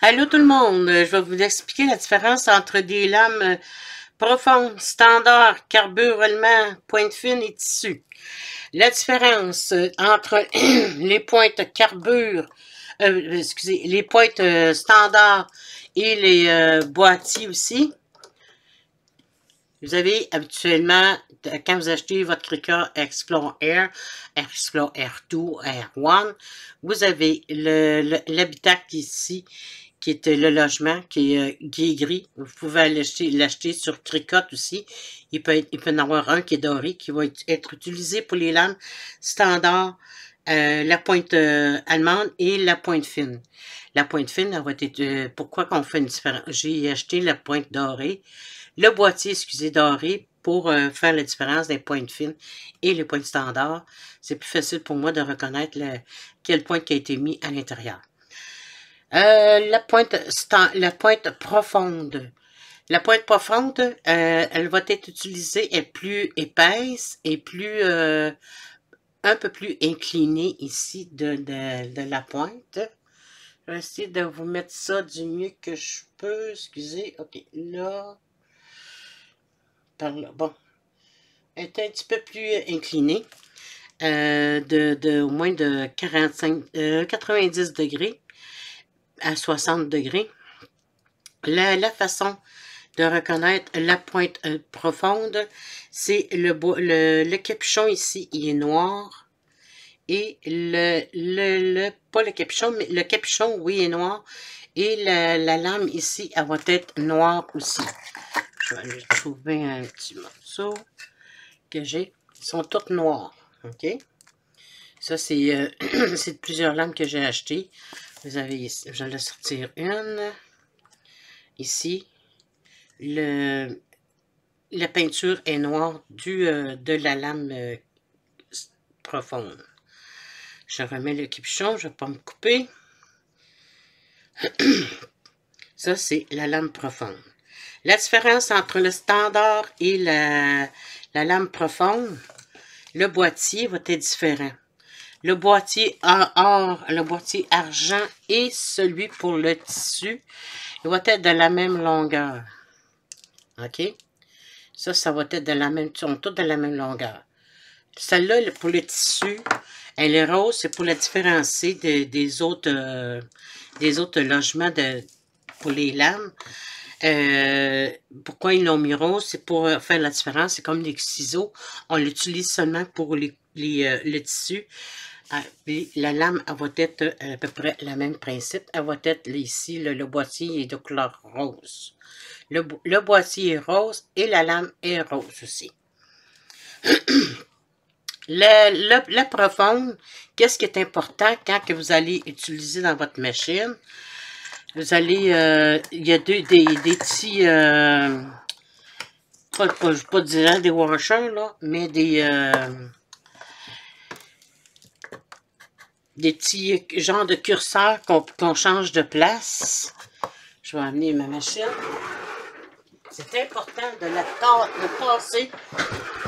Allô tout le monde, je vais vous expliquer la différence entre des lames profondes, standard, carbure allemand, pointe fine et tissu. La différence entre les pointes carbure, excusez, les pointes standard et les boîtiers aussi. Vous avez habituellement, quand vous achetez votre Cricut Explore Air, Explore Air 2, Air 1, vous avez l'habitacle ici, qui est le logement, qui est gris. Vous pouvez l'acheter sur Cricut aussi. Il peut en avoir un qui est doré, qui va être utilisé pour les lames standard, la pointe allemande et la pointe fine. La pointe fine, elle va être... pourquoi qu'on fait une différence? J'ai acheté la pointe dorée, le boîtier, excusez, doré, pour faire la différence des pointes fines et les pointes standards. C'est plus facile pour moi de reconnaître quelle pointe qui a été mis à l'intérieur. La pointe profonde. La pointe profonde, elle va être utilisée, est plus épaisse et plus un peu plus inclinée ici de la pointe. Je vais essayer de vous mettre ça du mieux que je peux. Excusez. OK, là. Par là. Bon. Elle est un petit peu plus inclinée. Au moins de 90 degrés à 60 degrés. La façon de reconnaître la pointe profonde, c'est le capuchon ici, il est noir. Et pas le capuchon, mais le capuchon, oui, est noir. Et la lame ici, elle va être noire aussi. Je vais aller trouver un petit morceau que j'ai. Ils sont toutes noires. OK? Ça, c'est plusieurs lames que j'ai achetées. Vous avez ici, je vais en sortir une. Ici, la peinture est noire de la lame profonde. Je remets le capuchon, je ne vais pas me couper. Ça, c'est la lame profonde. La différence entre le standard et la lame profonde, le boîtier va être différent. Le boîtier or, le boîtier argent et celui pour le tissu, il va être de la même longueur. OK? Ça va être de la même, ils sont tous de la même longueur. Celle-là, pour le tissu, elle est rose, c'est pour la différencier des autres logements pour les lames. Pourquoi ils l'ont mis rose? C'est pour faire la différence. C'est comme des ciseaux. On l'utilise seulement pour le tissu. Puis la lame, elle va être à peu près le même principe. Elle va être ici, le boîtier est de couleur rose. Le boîtier est rose et la lame est rose aussi. La profonde, qu'est-ce qui est important quand que vous allez utiliser dans votre machine? Vous allez, il y a des petits, pas dire des washers, là, mais des petits genres de curseurs qu'on change de place. Je vais amener ma machine. C'est important de tasser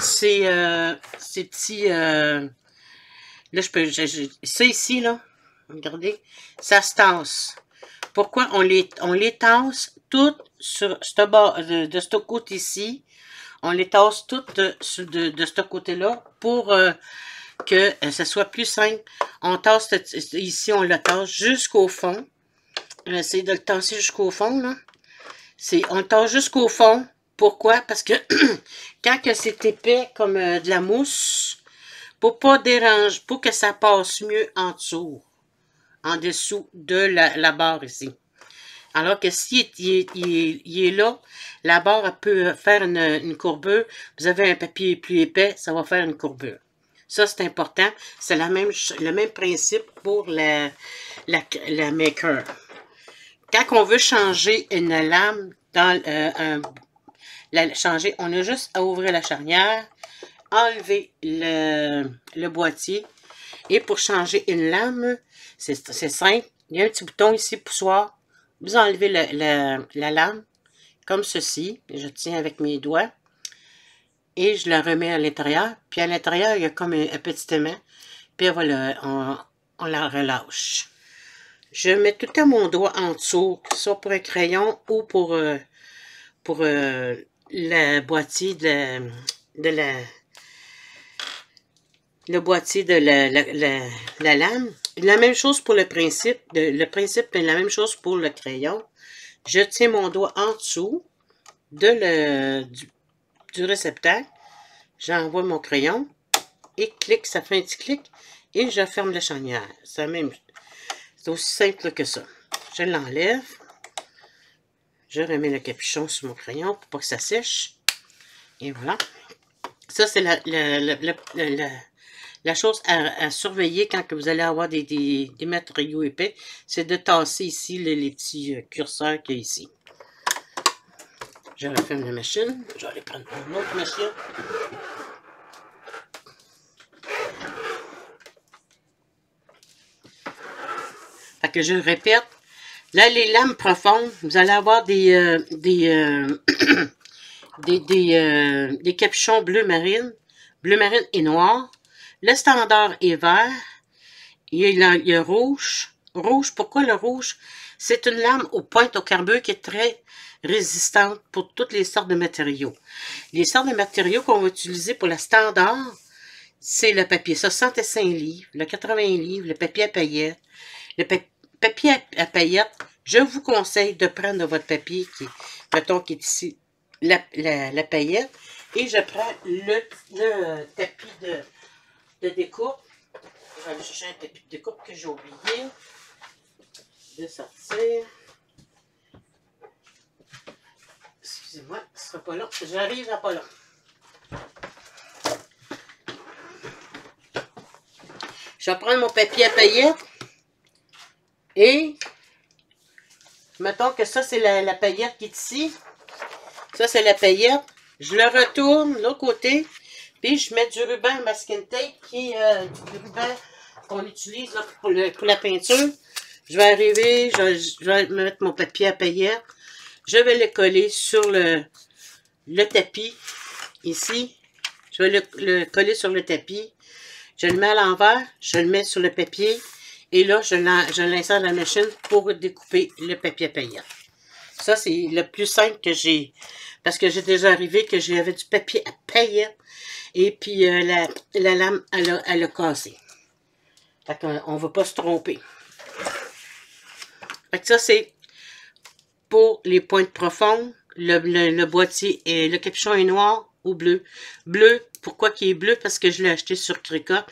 ces petits... là, ça ici, là, regardez, ça se tasse. Pourquoi on les tasse toutes sur ce bas, de ce côté-ci. On les tasse toutes de ce côté-là pour que ça soit plus simple. On tasse ici, on le tasse jusqu'au fond. Je vais essayer de le tasser jusqu'au fond, là. On le tasse jusqu'au fond. Pourquoi? Parce que quand c'est épais comme de la mousse, pour pas déranger, pour que ça passe mieux en dessous de la barre ici. Alors que si il est là, la barre elle peut faire une courbure. Vous avez un papier plus épais, ça va faire une courbure. Ça, c'est important. C'est le même principe pour la maker. Quand on veut changer une lame, changer, on a juste à ouvrir la charnière, enlever le boîtier. Et pour changer une lame, c'est simple. Il y a un petit bouton ici, poussoir. Vous enlevez la lame, comme ceci. Je tiens avec mes doigts. Et je la remets à l'intérieur. Puis à l'intérieur, il y a comme un petit aimant. Puis voilà, on la relâche. je mets tout le temps mon doigt en dessous, soit pour un crayon ou pour le boîtier le boîtier de la lame. La même chose pour le principe. Le principe est la même chose pour le crayon. Je tiens mon doigt en dessous du réceptacle. J'envoie mon crayon et clic, ça fait un petit clic et je ferme la charnière. C'est aussi simple que ça. Je l'enlève. Je remets le capuchon sur mon crayon pour pas que ça sèche. Et voilà. Ça, c'est la chose à surveiller quand que vous allez avoir des matériaux épais, c'est de tasser ici les petits curseurs qu'il y a ici. Je referme la machine. Je vais aller prendre une autre machine. Fait que je répète, là, les lames profondes, vous allez avoir des capuchons bleu marine et noir. Le standard est vert. Il y a rouge. Rouge, pourquoi le rouge? C'est une lame aux pointes au carbure qui est très résistante pour toutes les sortes de matériaux. Les sortes de matériaux qu'on va utiliser pour la standard, c'est le papier 65 livres, le 80 livres, le papier à paillettes. Le papier à paillettes, je vous conseille de prendre votre papier qui, mettons, qui est ici, la paillette, et je prends le tapis de découpe. Je vais aller chercher un tapis de découpe que j'ai oublié de sortir. Excusez-moi, ce sera pas long. J'arrive à pas long. Je vais prendre mon papier à paillettes et mettons que ça, c'est la paillette qui est ici. Ça, c'est la paillette. Je le retourne de l'autre côté. Puis, je mets du ruban masking tape qui est du ruban qu'on utilise là, pour la peinture. Je vais arriver, je vais mettre mon papier à paillettes. Je vais le coller sur le tapis, ici. Je vais le coller sur le tapis. Je le mets à l'envers, je le mets sur le papier. Et là, je l'insère dans la machine pour découper le papier à paillettes. Ça, c'est le plus simple que j'ai. Parce que j'ai déjà arrivé que j'avais du papier à paillettes. Et puis, la lame, elle a cassé. Fait qu'on ne va pas se tromper. Fait que ça, c'est pour les pointes profondes. Le boîtier et le capuchon est noir ou bleu. Bleu, pourquoi qu'il est bleu? Parce que je l'ai acheté sur Cricut.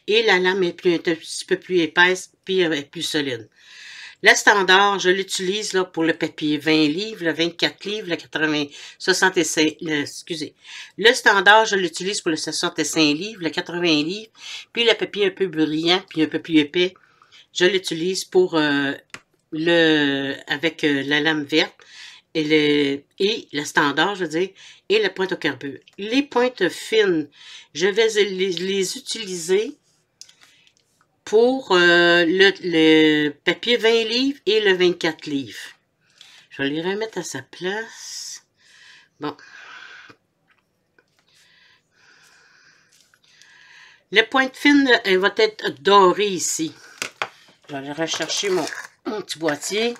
Et la lame est un petit peu plus épaisse, puis elle est plus solide. Le standard, je l'utilise là pour le papier 20 livres, le 24 livres, le 65, excusez. Le standard, je l'utilise pour le 65 livres, le 80 livres, puis le papier un peu brillant, puis un peu plus épais, je l'utilise pour avec la lame verte et le standard, je veux dire, et la pointe au carbure. Les pointes fines, je vais les utiliser pour le papier 20 livres et le 24 livres. Je vais les remettre à sa place. Bon. La pointe fine, elle va être dorée ici. Je vais aller rechercher mon petit boîtier.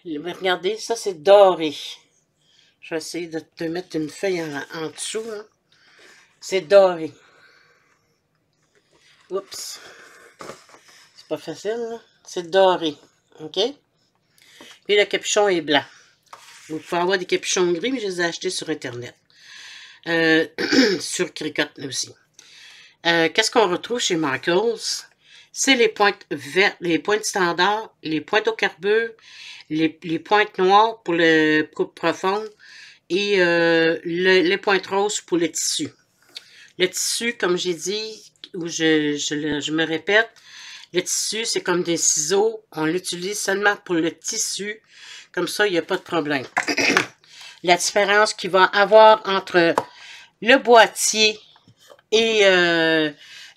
Regardez, ça c'est doré. Je vais essayer de te mettre une feuille en dessous. C'est doré. Oups. C'est pas facile, c'est doré. OK? Puis le capuchon est blanc. Vous pouvez avoir des capuchons gris, mais je les ai achetés sur Internet. Sur Cricut aussi. Qu'est-ce qu'on retrouve chez Michaels? C'est les pointes vertes, les pointes standards, les pointes au carbure, les pointes noires pour le coupe profonde et les pointes roses pour le tissu. Le tissu, comme j'ai dit, ou je me répète, le tissu, c'est comme des ciseaux. On l'utilise seulement pour le tissu. Comme ça, il n'y a pas de problème. La différence qu'il va avoir entre le boîtier et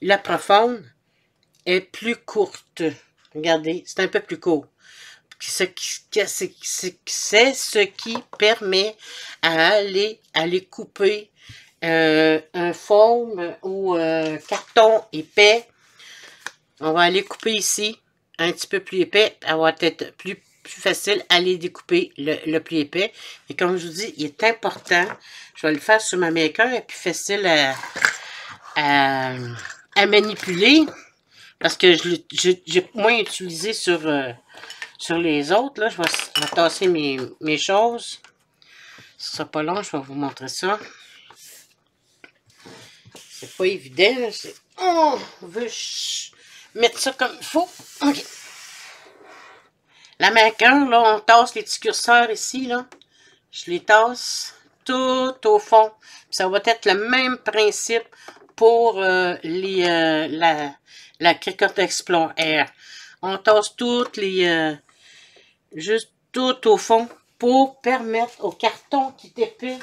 la profonde est plus courte. Regardez, c'est un peu plus court. C'est ce qui permet à aller couper un foam ou carton épais. On va aller couper ici un petit peu plus épais, elle va être plus facile à les découper, le plus épais. Et comme je vous dis, il est important, je vais le faire sur ma maker, elle est plus facile à manipuler, parce que j'ai moins utilisé sur les autres. Là, je vais tasser mes choses. Ce sera pas long, je vais vous montrer ça. C'est pas évident. Oh, on veut mettre ça comme il faut. OK. La maker, là, on tasse les petits curseurs ici, là. Je les tasse tout au fond. Puis ça va être le même principe pour la Cricut Explore Air. On tasse toutes les... juste tout au fond pour permettre au carton qui est épais,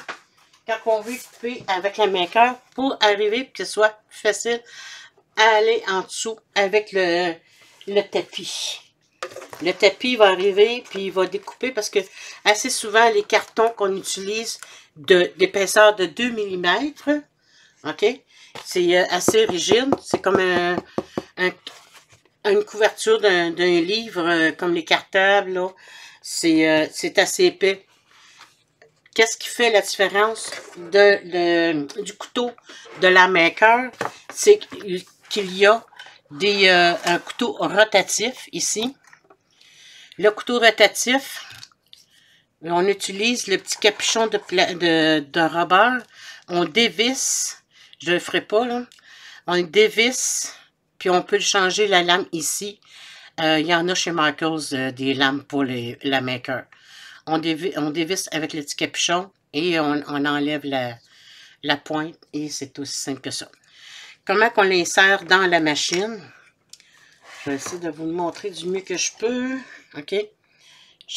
quand on veut couper avec la maker, pour arriver que ce soit plus facile à aller en dessous avec le tapis. Le tapis va arriver, puis il va découper, parce que assez souvent, les cartons qu'on utilise d'épaisseur de 2 mm, OK? C'est assez rigide. C'est comme une couverture d'un livre, comme les cartables, là. C'est assez épais. Qu'est-ce qui fait la différence du couteau de la maker? C'est qu'il y a un couteau rotatif ici. Le couteau rotatif, on utilise le petit capuchon de rubber. On dévisse, je ne le ferai pas là. On le dévisse, puis on peut changer la lame ici. Il y en a chez Michaels des lames pour la maker. On dévisse avec le petit capuchon et on enlève la pointe et c'est aussi simple que ça. Comment qu'on l'insère dans la machine? Je vais essayer de vous le montrer du mieux que je peux. OK?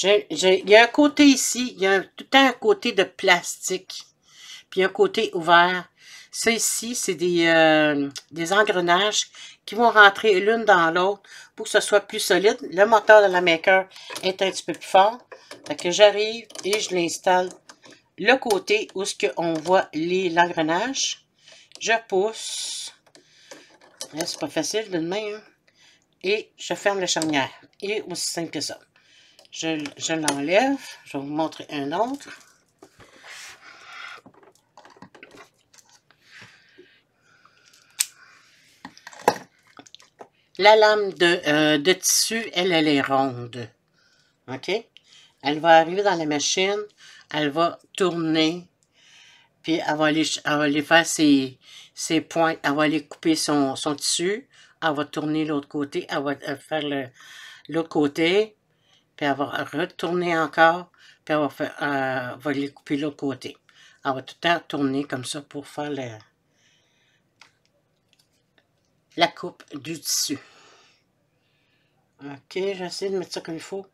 Il y a un côté ici, il y a tout le temps un côté de plastique, puis un côté ouvert. Ça ici, c'est des engrenages qui vont rentrer l'une dans l'autre pour que ce soit plus solide. Le moteur de la maker est un petit peu plus fort. Fait que j'arrive et je l'installe le côté où on voit l'engrenage. Je pousse. C'est pas facile de même. Hein? Et je ferme la charnière. Et aussi simple que ça. Je l'enlève. Je vais vous montrer un autre. La lame de tissu, elle est ronde. OK? Elle va arriver dans la machine. Elle va tourner. Puis elle va aller faire ses pointes. Elle va aller couper son tissu. Elle va tourner l'autre côté. Elle va faire l'autre côté. Puis elle va retourner encore. Puis elle va aller couper l'autre côté. Elle va tout le temps tourner comme ça pour faire la coupe du tissu. OK, j'essaie de mettre ça comme il faut.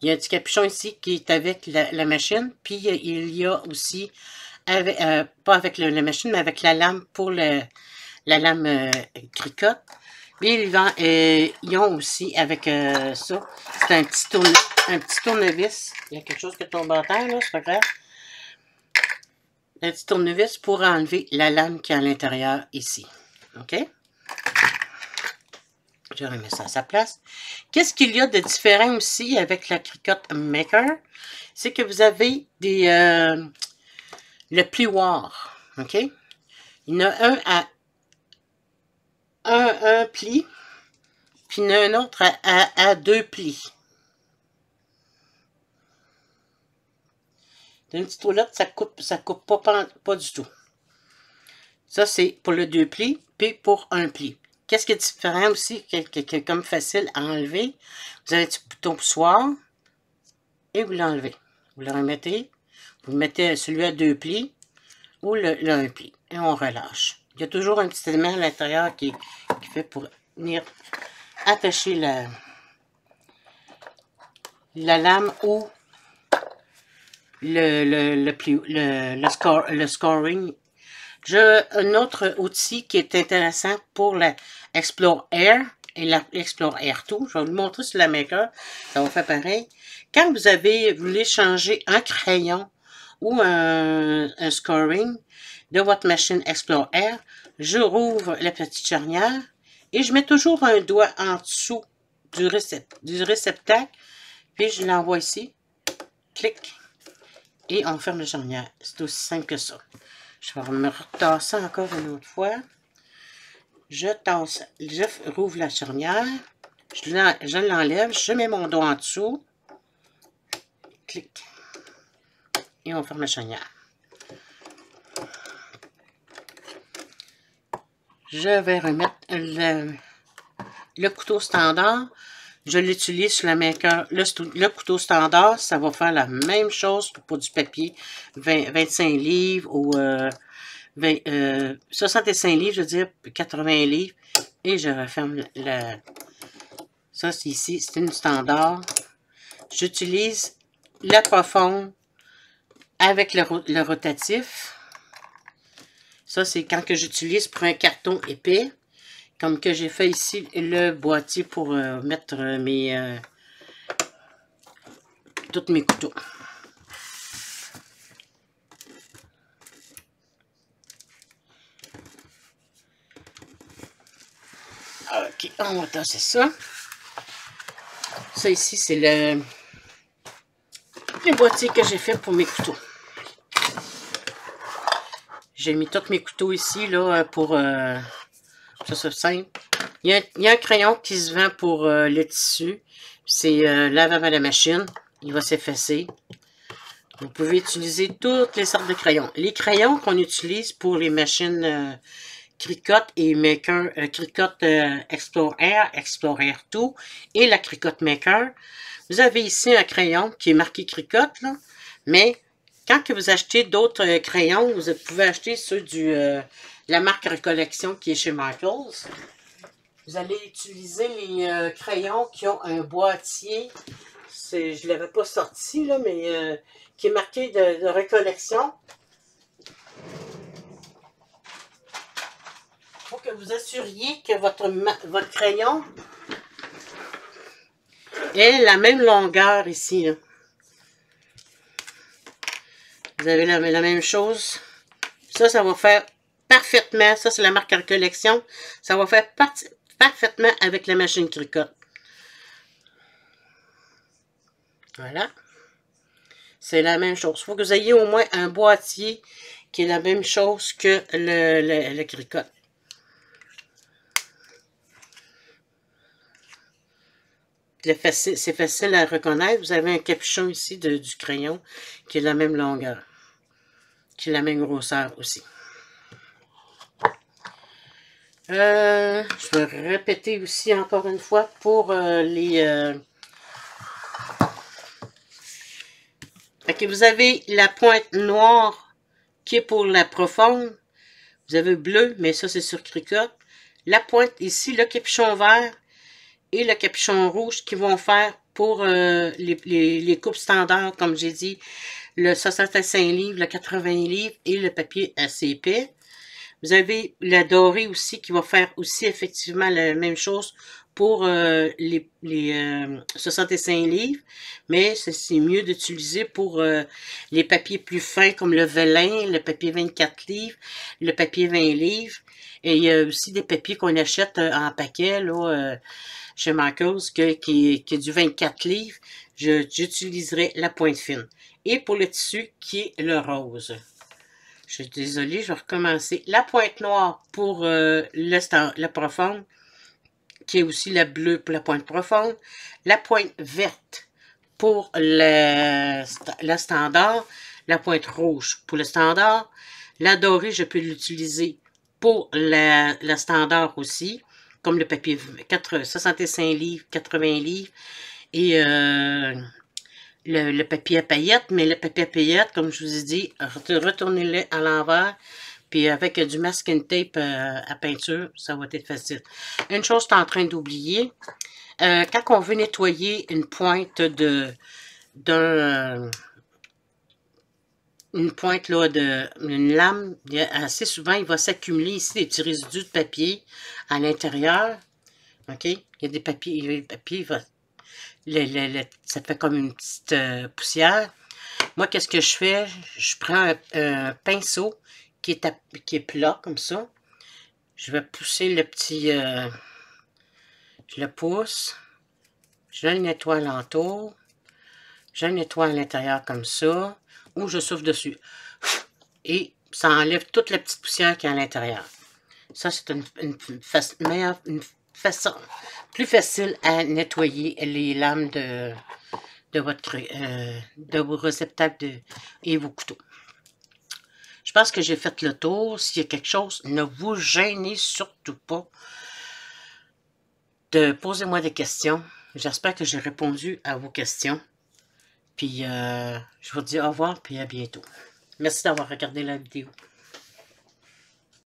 Il y a un petit capuchon ici qui est avec la machine. Puis il y a aussi, pas avec la machine, mais avec la lame pour la lame Cricut. Puis ils ont aussi avec ça. C'est un petit tournevis. Il y a quelque chose qui tombe en terre, là, c'est pas grave. Un petit tournevis pour enlever la lame qui est à l'intérieur ici. OK? Je remets ça à sa place. Qu'est-ce qu'il y a de différent aussi avec la Cricut Maker? C'est que vous avez le plioir. OK? Il y en a un à un pli, puis il y en a un autre à 2 plis. Une petite roulette, ça coupe pas du tout. Ça, c'est pour le 2 plis, puis pour un pli. Qu'est-ce qui est différent aussi, qui est comme facile à enlever? Vous avez un petit bouton poussoir et vous l'enlevez. Vous le remettez, vous mettez celui à 2 plis ou le 1 pli et on relâche. Il y a toujours un petit élément à l'intérieur qui fait pour venir attacher la lame ou le scoring. J'ai un autre outil qui est intéressant pour la Explore Air et la Explore Air 2. Je vais vous le montrer sur la maker. Ça va faire pareil. Quand vous voulez changer un crayon ou un scoring de votre machine Explore Air, je rouvre la petite charnière Et je mets toujours un doigt en dessous du réceptacle. Puis je l'envoie ici. Clic. Et on ferme la charnière. C'est aussi simple que ça. Je vais me retasser encore une autre fois. Je tasse, je rouvre la charnière. Je l'enlève. Je mets mon doigt en dessous. Clic. Et on ferme la charnière. Je vais remettre le couteau standard. Je l'utilise sur la maker. Le couteau standard, ça va faire la même chose que pour du papier 25 livres ou 65 livres, je veux dire 80 livres. Et je referme ça, c'est ici, c'est une standard. J'utilise la profonde avec le rotatif. Ça, c'est quand que j'utilise pour un carton épais. Comme que j'ai fait ici le boîtier pour mettre tous mes couteaux. Ok, on va tasser ça. Ça ici, c'est le boîtier que j'ai fait pour mes couteaux. J'ai mis tous mes couteaux ici, là, pour... ça, c'est simple. Il y a un crayon qui se vend pour le tissu. C'est lavable à la machine. Il va s'effacer. Vous pouvez utiliser toutes les sortes de crayons. Les crayons qu'on utilise pour les machines Cricut et Maker, Cricut Explorer, Explorer 2 et la Cricut Maker. Vous avez ici un crayon qui est marqué Cricut, là, mais quand que vous achetez d'autres crayons, vous pouvez acheter ceux la marque Recollection qui est chez Michaels. Vous allez utiliser les crayons qui ont un boîtier. Je ne l'avais pas sorti, là, mais qui est marqué de Recollection. Il faut que vous assuriez que votre crayon ait la même longueur ici. Là. Vous avez la même chose. Ça va faire parfaitement. Ça, c'est la marque Recollection. Ça va faire parfaitement avec la machine Cricut. Voilà. C'est la même chose. Il faut que vous ayez au moins un boîtier qui est la même chose que le Cricut. C'est facile à reconnaître. Vous avez un capuchon ici du crayon qui est de la même longueur. Qui est la même grosseur aussi. Je vais répéter aussi encore une fois pour Ok, vous avez la pointe noire qui est pour la profonde. Vous avez bleu, mais ça c'est sur Cricut. La pointe ici, le capuchon vert et le capuchon rouge qui vont faire pour les coupes standards, comme j'ai dit, le 65 livres, le 80 livres et le papier assez épais. Vous avez la dorée aussi qui va faire aussi effectivement la même chose pour les 65 livres, mais c'est mieux d'utiliser pour les papiers plus fins comme le vélin, le papier 24 livres, le papier 20 livres. Et il y a aussi des papiers qu'on achète en paquet là, chez Michaels qui est du 24 livres. J'utiliserai la pointe fine. Et pour le tissu qui est le rose. Je suis désolée, je vais recommencer. La pointe noire pour la profonde, qui est aussi la bleue pour la pointe profonde. La pointe verte pour la standard. La pointe rouge pour le standard. La dorée, je peux l'utiliser pour la standard aussi, comme le papier 65 livres, 80 livres. Et le papier à paillettes, mais le papier à paillettes, comme je vous ai dit, retournez-le à l'envers, puis avec du masking tape à peinture, ça va être facile. Une chose que je suis en train d'oublier, quand on veut nettoyer une pointe une pointe là, d'une lame, assez souvent, il va s'accumuler ici des petits résidus de papier à l'intérieur. OK? Il y a des papiers, le papier va... ça fait comme une petite poussière. Moi, qu'est-ce que je fais? Je prends un pinceau qui est plat, comme ça. Je vais pousser le petit Je le pousse. Je le nettoie alentour. Je le nettoie à l'intérieur comme ça. Ou je souffle dessus. Et ça enlève toute la petite poussière qui est à l'intérieur. Ça, c'est une façon plus facile à nettoyer les lames de vos réceptacles et vos couteaux. Je pense que j'ai fait le tour. S'il y a quelque chose, ne vous gênez surtout pas de poser moi des questions. J'espère que j'ai répondu à vos questions. Puis, je vous dis au revoir, puis à bientôt. Merci d'avoir regardé la vidéo.